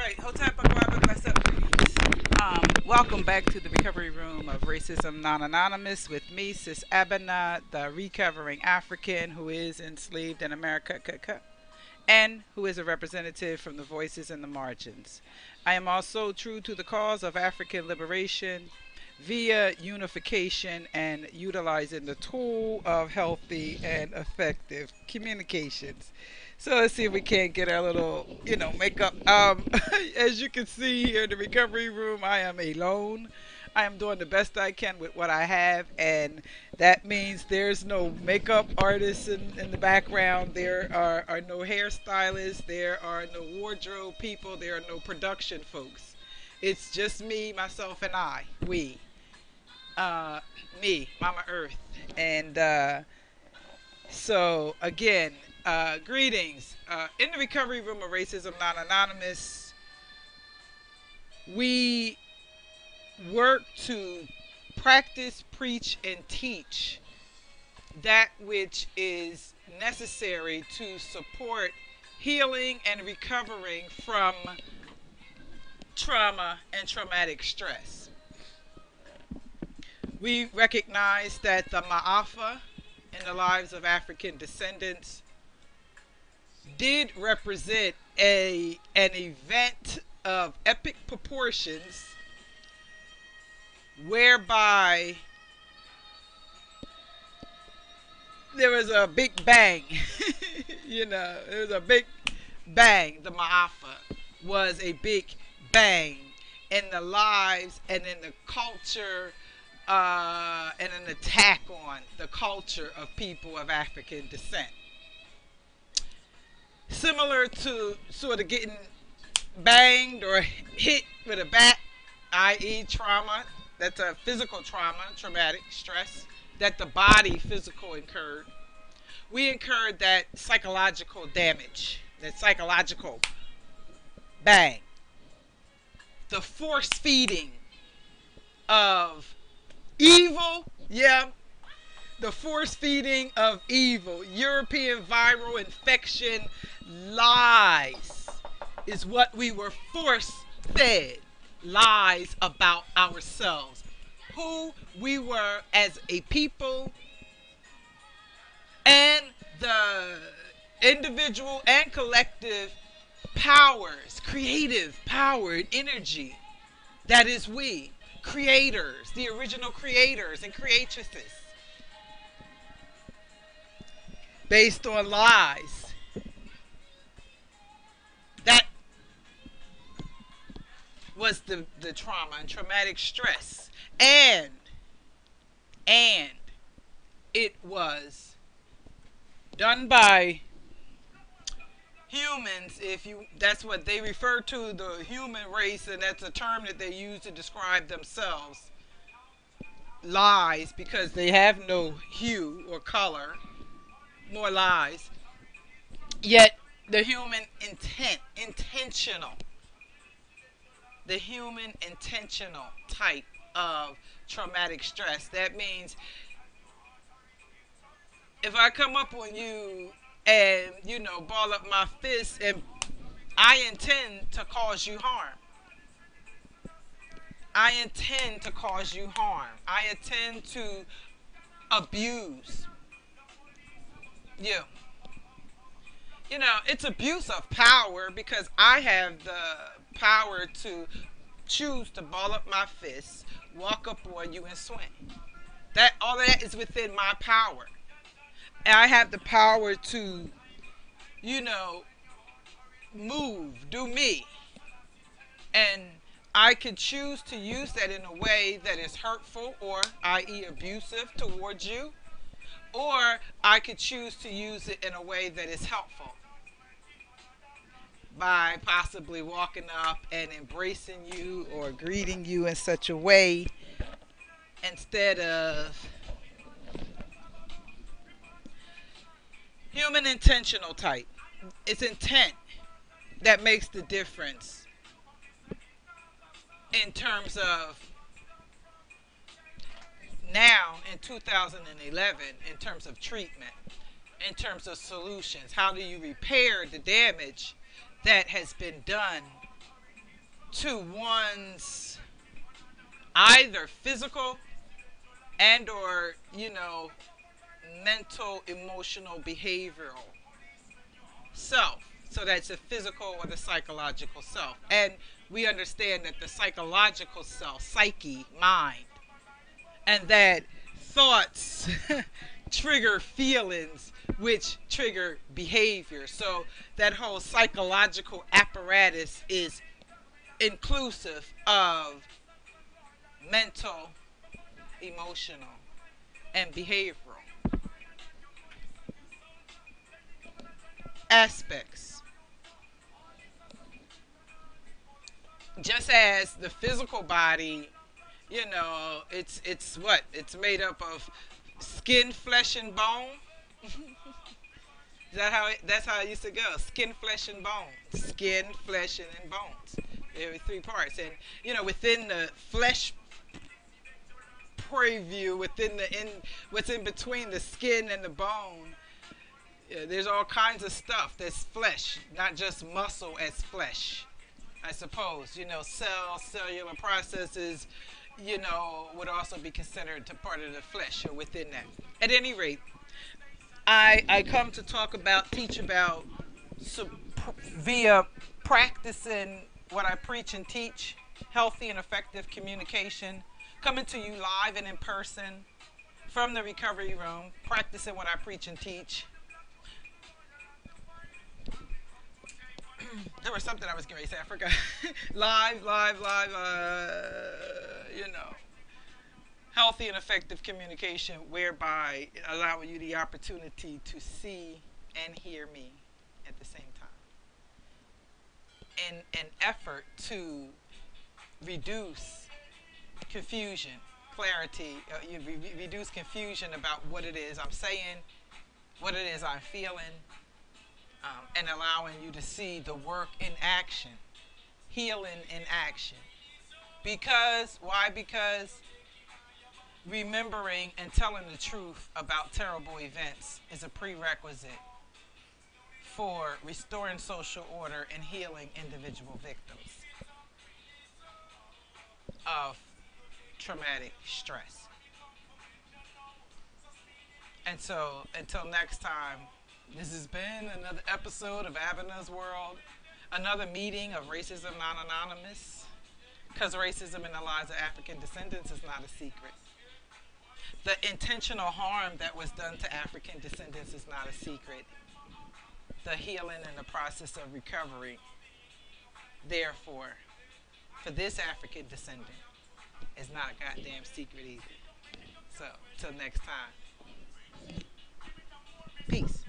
right, Hotep Aquaba, bless up, greetings. Welcome back to the recovery room of Racism Non Anonymous with me, Sis Abana, the recovering African who is enslaved in America, and who is a representative from the voices and the margins. I am also true to the cause of African liberation via unification and utilizing the tool of healthy and effective communications. So let's see if we can't get our little, makeup. As you can see here in the recovery room, I am alone. I am doing the best I can with what I have, and that means there's no makeup artists in the background. There are no hairstylists. There are no wardrobe people. There are no production folks. It's just me, myself, and I. Uh, me, Mama Earth. And so, again, greetings. In the recovery room of Racism Non Anonymous, we work to practice, preach, and teach that which is necessary to support healing and recovering from trauma and traumatic stress. We recognize that the Ma'afa in the lives of African descendants did represent an event of epic proportions whereby there was a big bang. There was a big bang. The Ma'afa was a big bang in the lives and in the culture and an attack on the culture of people of African descent. Similar to sort of getting banged or hit with a bat, i.e. trauma, that's a physical trauma, traumatic stress, that the body physical incurred. We incurred that psychological damage, that psychological bang. The force feeding of evil, the force feeding of evil, European viral infection lies is what we were force fed. Lies about ourselves, who we were as a people, and the individual and collective powers, creative power and energy that is we, creators, the original creators and creatresses, based on lies. That was the trauma and traumatic stress. And it was done by humans, that's what they refer to, the human race, and that's a term that they use to describe themselves. Lies, because they have no hue or color, more lies. Yet the human intentional, the human intentional type of traumatic stress. That means if I come up on you and, ball up my fist, and I intend to cause you harm. I intend to cause you harm. I intend to abuse you. It's abuse of power because I have the power to choose to ball up my fists, walk up on you, and swing. All of that is within my power. And I have the power to, move, do me. And I could choose to use that in a way that is hurtful, or i.e. abusive towards you. Or I could choose to use it in a way that is helpful, by possibly walking up and embracing you or greeting you in such a way instead of human intentional type. It's intent that makes the difference in terms of now in 2011, in terms of treatment, in terms of solutions. How do you repair the damage that has been done to one's either physical and or, mental, emotional, behavioral self. So that's the physical or the psychological self. And we understand that the psychological self, psyche, mind, and that thoughts trigger feelings which trigger behavior. So that whole psychological apparatus is inclusive of mental, emotional, and behavioral aspects. Just as the physical body, it's what? It's made up of skin, flesh, and bone. That's how it used to go. Skin, flesh, and bones. Skin, flesh, and bones. There were three parts. And within the flesh preview, what's in between the skin and the bone, there's all kinds of stuff that's flesh, not just muscle as flesh. I suppose, cellular processes, would also be considered to part of the flesh or within that. At any rate, I come to teach about, via practicing what I preach and teach, healthy and effective communication, coming to you live and in person from the recovery room, practicing what I preach and teach. There was something I was going to say, I forgot. live, healthy and effective communication, whereby allowing you the opportunity to see and hear me at the same time. In an effort to reduce confusion, clarity, reduce confusion about what it is I'm saying, what it is I'm feeling, and allowing you to see the work in action, healing in action. Why? Because remembering and telling the truth about terrible events is a prerequisite for restoring social order and healing individual victims of traumatic stress. And so, until next time, this has been another episode of Abana's World, another meeting of Racism Non-Anonymous, because racism in the lives of African descendants is not a secret. The intentional harm that was done to African descendants is not a secret. The healing and the process of recovery, therefore, for this African descendant, is not a goddamn secret either. So, till next time. Peace.